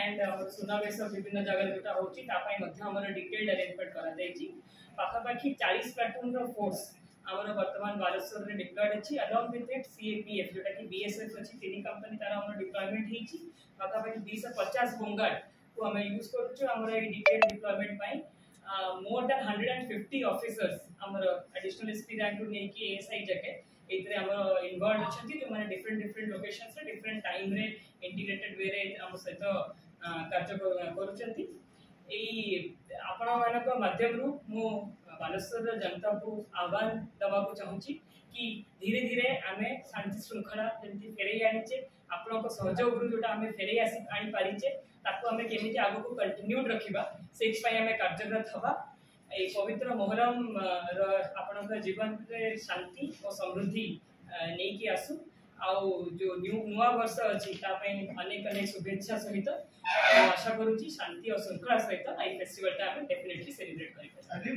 And सुनावेश विभिन्न जगह जोटा होमर डिटेल्ड अरेंजमेंट कर पाखापाखि 40 प्लाटून फोर्स आमर वर्तमान बालेश्वर में डिप्लॉयड अच्छी अलॉन्ग विथ इट सीएपीएफ जोटा कि बीएसएफ अच्छी तीन कंपनी तार आमर डिप्लॉयमेंट होती पाखापाखि 250 होमगार्ड को आम यूज कर detail deployment more than 150 officers आमर एडिशनल एसपी रैंक नहीं एएसआई जाके एथरे आमर इन्वॉल्व अच्छी जो मैंने डिफरेंट डिफरेंट लोकेशंस रे डिफरेंट टाइम रे इंटीग्रेटेड वे रे आम सहित कार्य करुचंती आपण मानक माध्यम मु बालेश्वर जनता को आह्वान दवा को चाहूँगी कि धीरे धीरे आम शांति श्रृंखला जमी फेरई आनीचे आपण सहयोग जोटा आम फेरई आनी पारिचे ताकू आम केमी आग को कंटिन्यूड रखा से आम कार्यरत हवा ये पवित्र मोहरम आपण जीवन में शांति और समृद्धि नहीं कि आसू आउ जो नुआ वर्ष अच्छी अनेक अनेक शुभेच्छा सहित आशा करुँची शांति और श्रृंखला सहित आई फेस्टिवल डेफिनेटली सेलिब्रेट कर।